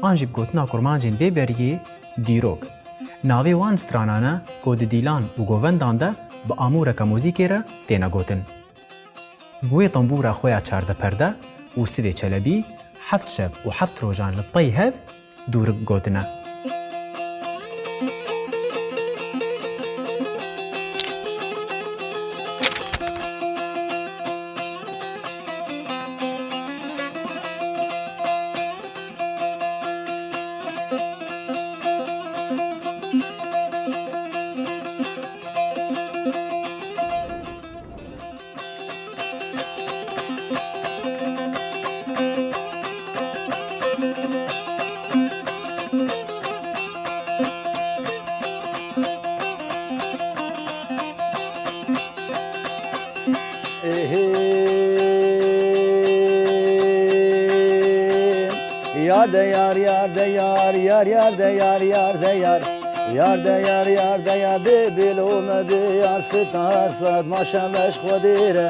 آنجی بگوتنا کرمانجین وی بریه دیروگ. ناوی وان سترانانه گود دیلان و گووندان ده با آمور که موزیکی را تینا گوتن. بوی طنبورا خویا چارده پرده و سوی چلبی 7 شب و 7 روزان لطی هف دورگ گوتنه. Yar de yar yar de yar yar yar de yar yar de yar yar de yar yar de yar de bilome de yar star sad maşameş khodire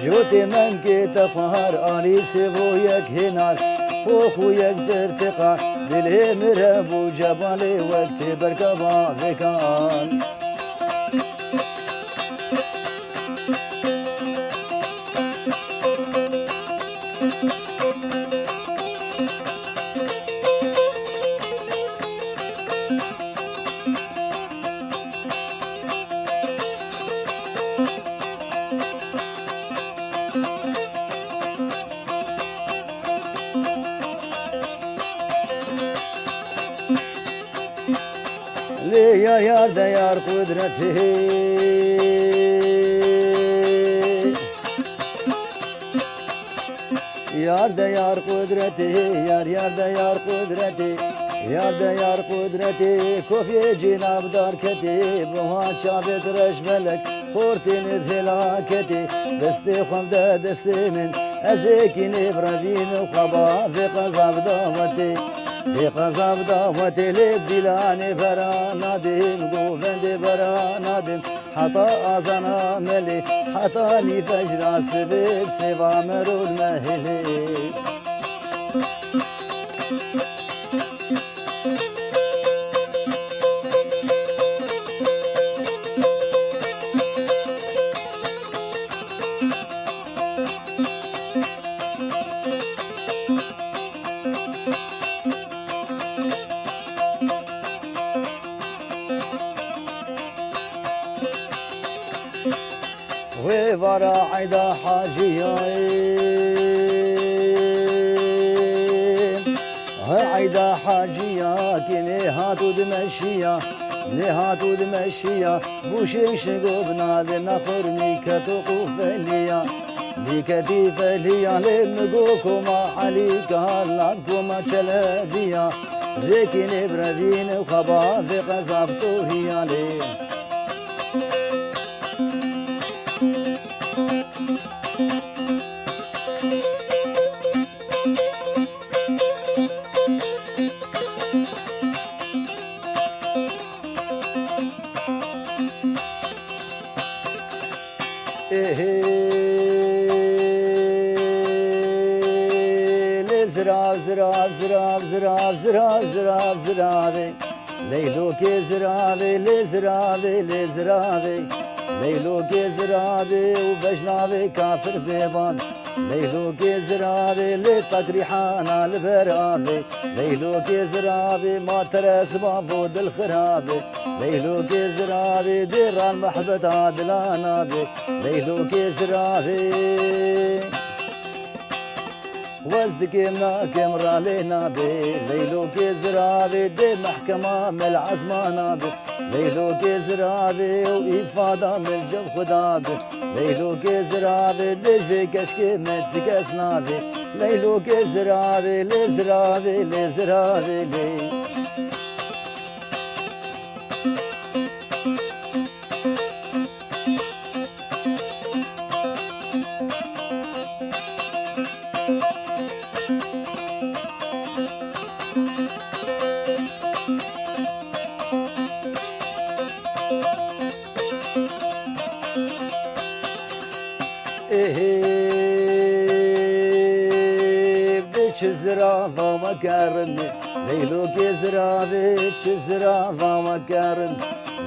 joti men ki tafar ali se bu yek hinar خو یک در تقا دل مره بو جبال وقت برکبا وکان yar yar de yar kudreti yar de yar kudreti yar yar de yar kudreti yar de yar kudreti kofi cenab dar keti buha çabet reşmelek khortin felaketi desti khumda destimin ezekin ibradin khaba ve qazab davati بقذاب دعوتي لبدلان برانادم قوفند برانادم حتى أزنا ملي حتى لي فجر سبب سوى مرو المهلي وفرا عيدا حاجيين عيدا حاجيا كني هاتو دمشيا نهاتو دمشيا بوشي شقوبنا لنخر ميكتو قوفليا ميكتي فليا لنقوكما عليكا لابكما چلبيا زيكين بربين وخبا في قزابتو هيا ليه زراف زراف زراف زراف زراف زراف زرافي ليلو كي زرافي لزرافي لزرافي ليلو كي زرافي وبجنافي كافر بيبان ليلو كي زرافي لتقريحانا البرافي ليلو كي زرافي ما ترس بابود الخرابي ليلو كي زرافي دير المحبة عدلانابي ليلو كي زرافي وزدكمنا كمرا لينا بي ليلو كي زرابي دي محكمة من العزمانا بي ليلو كي زرابي وإفادة من الجو خدابي ليلو كي زرابي ليش في كشكي متكسنا بي ليلو كي زرابي لزرابي لزرابي لي بدش زرافة ومكرمي ليلو كزرابي تزرافا وكارن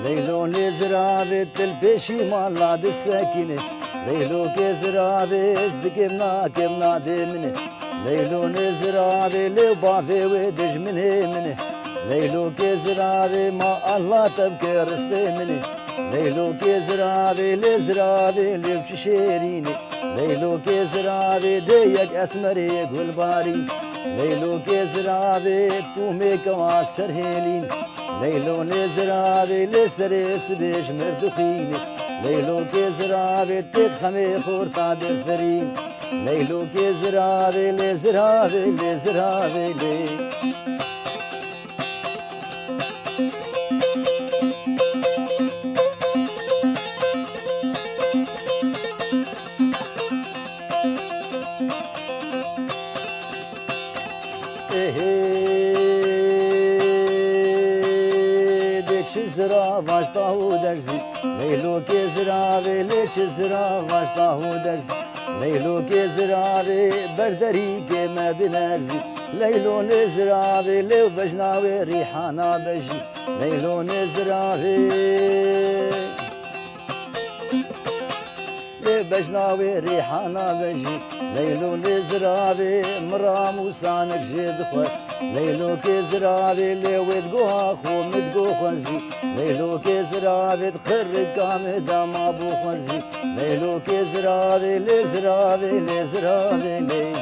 ليلو نزرابي تلبشي مالاد السكينة ليلو كزرابي ازدكمنا كمنا دمنه ليلو نزرابي لو بافي ودج منه ليلو كزرابي ما الله تبكي رزقي منه ليلو كزرابي لزرابي لبش شيريني ليلو كزرابي ديك اسمري قول باري ليلو كزرابي تومي كواسر هيلين ليلو نزرابي لسريس بيش مردخيني ليلو كزرابي تدخمي خورطا درفرين ليلو كزرابي لزرابي لزرابي لي زرا واشتاهو درزی لیلو که زراوی لیچ زرا واشتاهو درزی لیلو که زراوی بردری که مبنرزی لیلو نزراوی لیو بجناوی ریحانا بجی لیلو نزراوی بجناوي ريحانا بجي ليلو نزرابي مرام وسانك جيد خوش ليلو كزرابي ليويد قوها خو مدقو خنزي ليلو كزرابي تخرج كامد ما بو خنزي ليلو كزرابي لزرابي لزرابي لي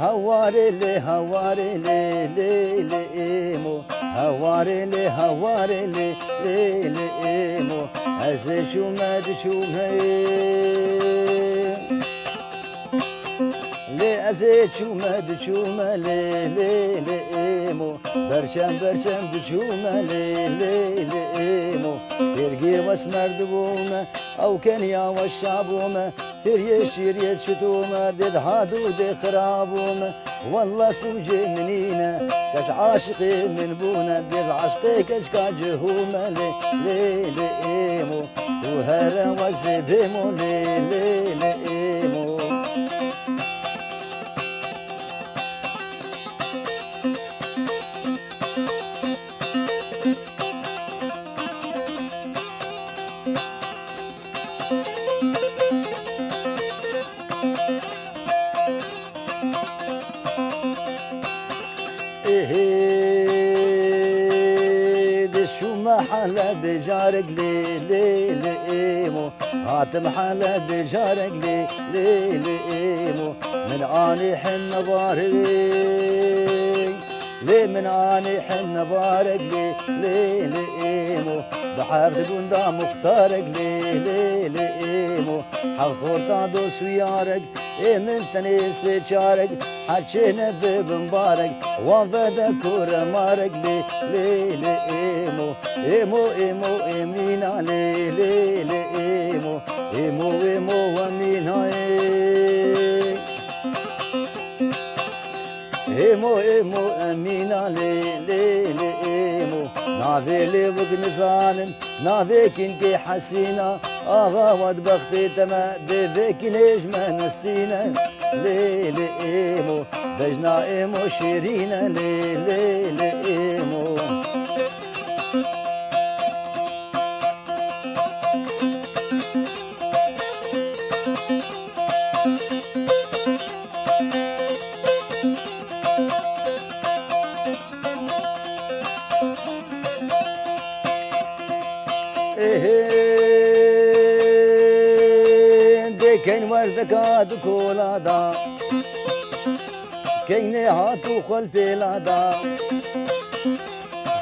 هواري لي هواري لي لي لي مو هواري لي هواري لي لي لي مو هزي شو مد شو لي أزيد شو مد شو لي لي لي مو برشم برشم شو لي لي لي مو ترقي واسمر دبومه أو كان يا والشابومه تري شيريت شتومه دد هادو دي خرابومه والله سوجي منينه كش عاشقي من بونا بيز عشقي كش كاجهومه لي لي لي مو وهلا وزبيمو لي لي لي مو محلة بجارك لي لي لي مو هات محلة بجارك لي لي لي مو من اني حن بارك لي من اني حن بارك لي لي لي مو بحر قندا مختارك لي لي لي مو حفور تادو سويارك اي من تنيس شارك حكينا بمبارك وفدا كورة مارك لي لي لي مو إيمو إيمو إمينا لي لي لي إيمو إيمو إيمو ومينا إيمو إيمو أمينا لي لي لي إيمو نافي لي وقنزان نافي كنكي حسينا آغا ود بختي تما ديفيك ليش ما نسينا لي لي إيمو بجنا إيمو شيرينا لي لي لي إيمو كين وردك هاد كولادا كين هاتو خلفي لادا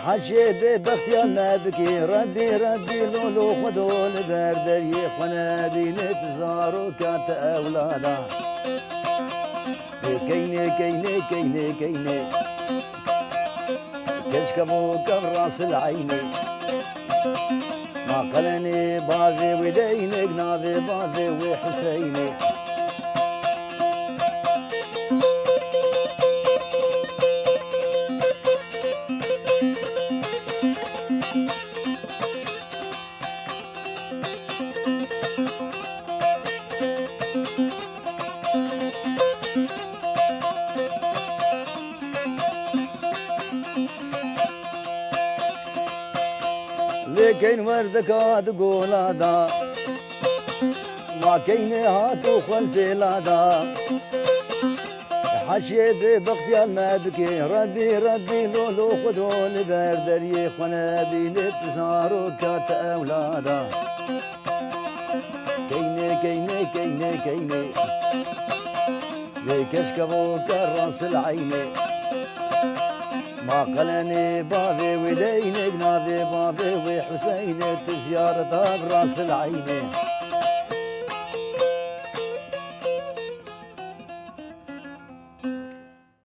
حشي ببختي النبكي ردي ردي لولو خدول بردر يخونا ديني تزارو كانت أولادا كيني كيني كيني كيني كشكبو كراس العيني ما قلني باذي ودينك ناذي باذي وحسيني ذيكين وردك تقول هذا ما كين هاتو خلفي لادا حشي ببقتي المادكي ربي ربي لولو خدو لبردري خنا بينت صاروا كات أولادا كيني كيني كيني كيني ذيك اشكبو كراس العيني ما قلني بابي وليني نادي بابي وحسيني تزيارة براس العيني